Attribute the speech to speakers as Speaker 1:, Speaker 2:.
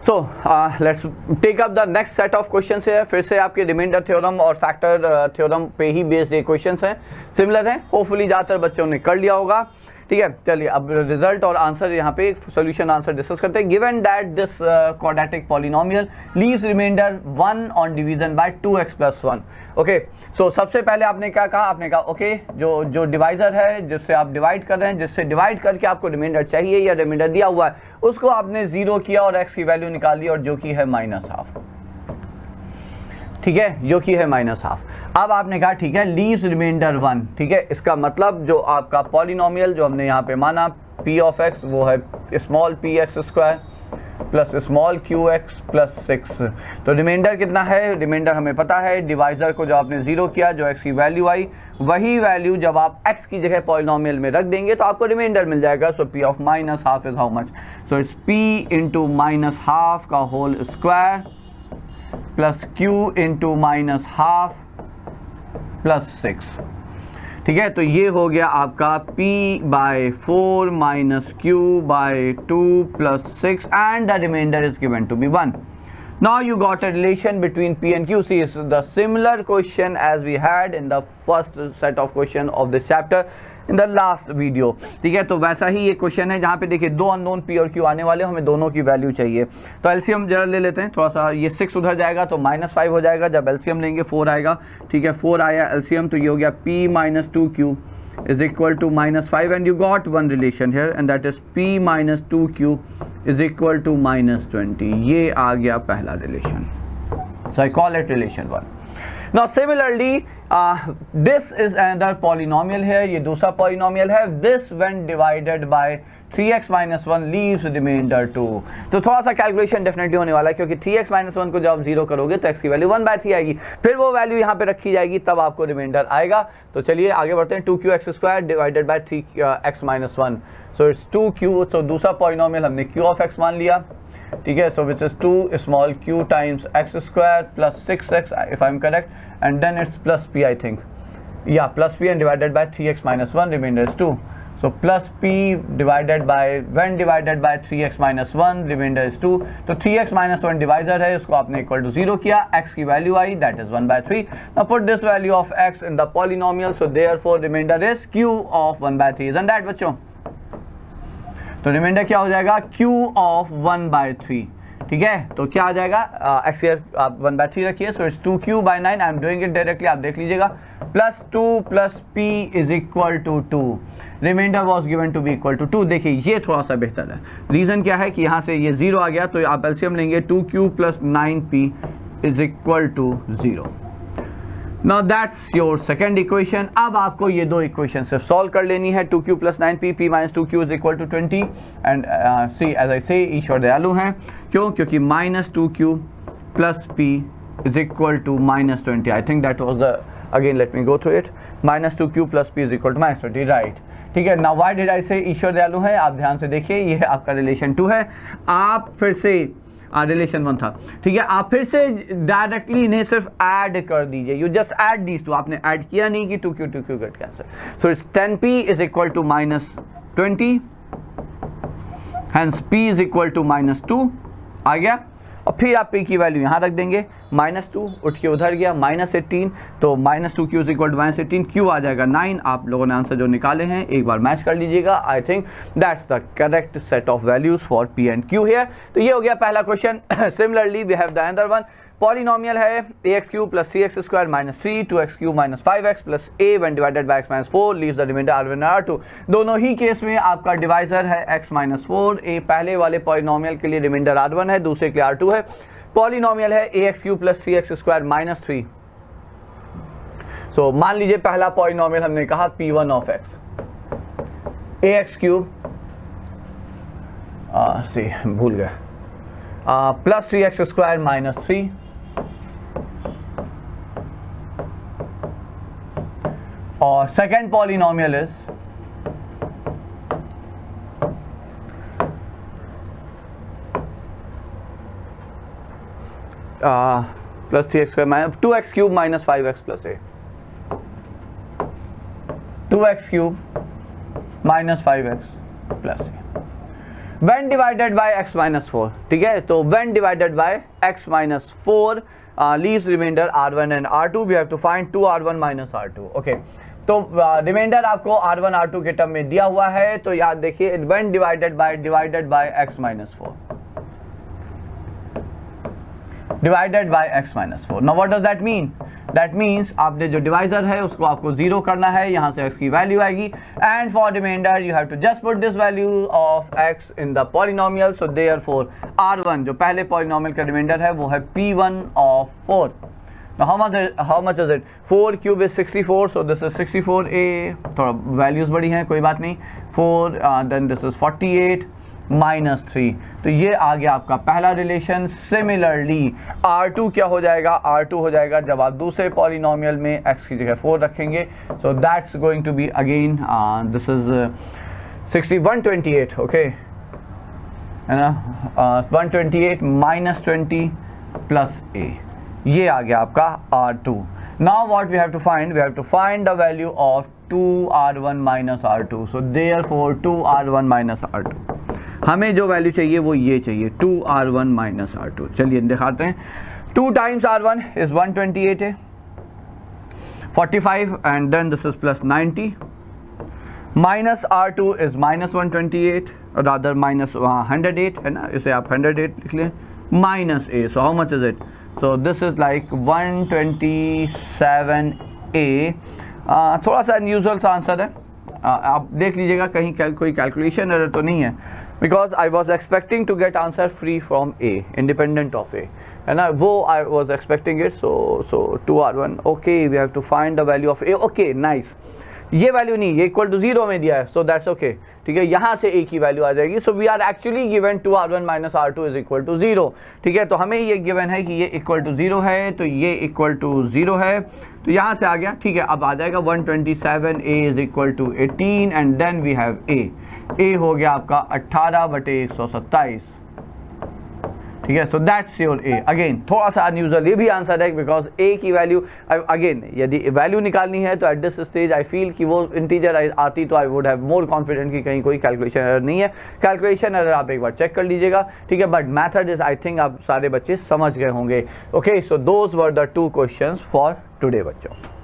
Speaker 1: So let's take up the next set of question है। फिर से आपके रिमाइंडर थ्योरम और फैक्टर थ्योरम पे ही बेस्ड ये क्वेश्चन हैं, सिमिलर हैं, होपफुली ज़्यादातर बच्चों ने कर लिया होगा। ठीक है, चलिए अब रिजल्ट और आंसर यहाँ पे सॉल्यूशन आंसर डिस्कस करते हैं। Given that this quadratic polynomial leaves remainder 1 on division by 2x + 1। Okay, so सबसे पहले आपने क्या कहा, आपने कहा ओके जो डिवाइजर है जिससे आप डिवाइड कर रहे हैं, जिससे डिवाइड करके आपको रिमाइंडर चाहिए या रिमाइंडर दिया हुआ है, उसको आपने 0 किया और x की वैल्यू निकाल दी, और जो कि है -½ ठीक है, जो कि है -½ अब आपने कहा ठीक है लीव्स रिमाइंडर 1। ठीक है, इसका मतलब जो आपका पॉलिनोमियल जो हमने यहाँ पे माना p ऑफ x वो है small px² plus small qx plus 6। तो रिमाइंडर कितना है, रिमाइंडर हमें पता है, डिवाइजर को जो आपने 0 किया, जो x की वैल्यू आई, वही वैल्यू जब आप x की जगह पॉलिनोमियल में रख देंगे तो आपको रिमाइंडर मिल जाएगा। So p of -½ is how much, so it's p into -½ का whole square plus q into -½ plus 6। ठीक है, तो ये हो गया आपका p/4 - q/2 plus 6 and the reminder is given to be 1। Now you got a relation between p and q. See, it's the similar question as we had in the first set of question of this chapter in the last video. ठीक है, तो वैसा ही ये question है जहाँ पे देखिए दो अननोन p और q आने वाले, हमें दोनों की वैल्यू चाहिए। तो एलसीएम जरा ले लेते हैं, थोड़ा सा ये 6 उधर जाएगा तो -5 हो जाएगा, जब एलसीएम लेंगे 4 आएगा। ठीक है, 4 आया एलसीएम, तो ये हो गया p - 2q is equal to -5 and you got one relation here and that is p - 2q is equal to -20। ये आ गया पहला relation, so I call it relation 1। Now similarly this is another polynomial here, ये दूसरा polynomial है। This when divided by 3x - 1 leaves remainder 2। तो थोड़ा सा calculation definitely होने वाला है, क्योंकि 3x - 1 को जब आप 0 करोगे तो x की वैल्यू 1/3 आएगी, फिर वो वैल्यू यहाँ पे रखी जाएगी, तब आपको रिमाइंडर आएगा। तो चलिए आगे बढ़ते हैं। 2qx² divided by 3x - 1, so it's 2q। तो दूसरा पॉलिनोमियल हमने q ऑफ x मान लिया। ठीक है, so which is 2 small q times x² plus 6x if I am correct, and then it's plus p I think, या plus p and divided by 3x - 1, remainder is 2। So plus p divided by when divided by 3x - 1, remainder is 2। तो 3x - 1 divisor है, उसको आपने equal to 0 किया, x की value I that is 1/3। Now put this value of x in the polynomial, so therefore remainder is q of 1/3। Isn't that बच्चों? तो reminder क्या हो जाएगा, q of 1/3। ठीक है, तो क्या आ जाएगा, x here आप 1/3 रखिए, so it's 2q/9। I am doing it directly, आप देख लीजिएगा, plus 2 plus p is equal to 2। Reminder was given to be equal to 2। देखिए ये थोड़ा सा बेहतर है, रीज़न क्या है कि यहाँ से ये 0 आ गया, तो आप एलसीएम लेंगे 2q + 9p is equal to 0। Now that's your second equation. अब आपको ये दो इक्वेशन सिर्फ सॉल्व कर लेनी है। 2q + 9p, p - 2q is equal to 20 and see as I say ईश्वर दयालु हैं, क्यों, क्योंकि -2q + p is equal to -20। I think that was the, again let me go through it, -2q + p is equal to -20, right. ठीक है, now why did I say ईश्वर दयालु है, आप ध्यान से देखिए, ये आपका रिलेशन 2 है। आप फिर से रिलेशन 1 था, ठीक है, आप फिर से डायरेक्टली इन्हें सिर्फ ऐड कर दीजिए, you just add these two. आपने ऐड किया नहीं कि 2q get cancel, so it's 10p is equal to -20, hence p is equal to -2 आ गया, और फिर आप p की वैल्यू यहाँ रख देंगे, -2 उठ के उधर गया, -18, तो -2q is equal to -18, q आ जाएगा 9। आप लोगों ने आंसर जो निकाले हैं एक बार मैच कर लीजिएगा। I think that's the correct set of values for p and q here. तो ये हो गया पहला question. Similarly we have the another one, polynomial है ax³ + 3x² - 3 2x³ - 5x + a when divided by x - 4 leaves the remainder r1 and r2। दोनों ही case में आपका divisor है x - 4। a पहले वाले पॉलिनोमियल के लिए रिमाइंडर r1 है, दूसरे के लिए r2 है। पॉलिनोमियल है ax³ + 3x² - 3। सो मान लीजिए पहला पॉलिनोमियल हमने कहा p1 ऑफ x, ax³ भूल गए + 3x² - 3 और second polynomial is + 3x² - 2x³ - 5x + a, 2x³ - 5x + a। When divided by x minus 4, ठीक है, तो when divided by x minus 4 leaves reminder r1 and r2, we have to find 2r1 minus r2। Okay, तो reminder आपको r1 r2 के term में दिया हुआ है, तो याद देखिए when divided by x minus 4, divided by x minus 4। Now what does that mean? That means आपने जो डिवाइजर है उसको आपको जीरो करना है, यहाँ से x की वैल्यू आएगी, and for reminder you have to just put this value of x in the polynomial, so therefore r1 जो पहले पॉलिनोमियल का रिमाइंडर है वो है p1 of 4। Now how much is it? 4 cube is 64, so this is 64a, थोड़ा values बड़ी हैं कोई बात नहीं, 4 then this is 48 माइनस 3, तो ये आ गया आपका पहला रिलेशन। सिमिलरली R2 क्या हो जाएगा? R2 हो जाएगा जब आप दूसरे पॉलिनोमियल में x की जगह 4 रखेंगे, so that's going to be again this is 128, okay है ना, 128 माइनस 20 प्लस a, ये आ गया आपका R2। Now what we have to find? We have to find the value of 2r1 minus r2, so therefore 2r1 minus r2, हमें जो value चाहिए वो ये चाहिए 2r1 माइनस r2। चलिए दिखाते हैं, 2 टाइम्स r1 इज 128 है, 45 and then this is plus 90, minus r2 is minus 128, rather minus 108 है ना, इसे आप 108 लिख लें, minus a, so how much is it? So this is like 127a। थोड़ा सा अनयूजुअल सा आंसर है, आप देख लीजिएगा कहीं कोई कैलकुलेशन एरर तो नहीं है, because I was expecting to get answer free from a, independent of a, है ना, वो I was expecting it. So 2r1, okay, we have to find the value of a, okay nice, ये value नहीं, ये equal to 0 में दिया है, so that's okay, ठीक है, यहाँ से a की वैल्यू आ जाएगी। So we are actually given 2r1 minus r2 is equal to 0, ठीक है, तो हमें ये गिवन है कि ये इक्वल टू 0 है, तो ये इक्वल टू 0 है, तो यहाँ से आ गया, ठीक है, अब आ जाएगा 127a is equal to 18 and then we have a हो गया आपका 18/127, ठीक है, so that's your a। Again थोड़ा सा अनयूजुअल ये भी आंसर है, बिकॉज a की वैल्यू अगेन यदि वैल्यू निकालनी है तो at this stage I feel कि वो इंटीजर आती तो I would have more confident कि कहीं कोई कैलकुलेशन एरर नहीं है। कैलकुलेशन एरर आप एक बार चेक कर लीजिएगा, ठीक है, but method is I think आप सारे बच्चे समझ गए होंगे। Okay, so those were the 2 questions for today बच्चों।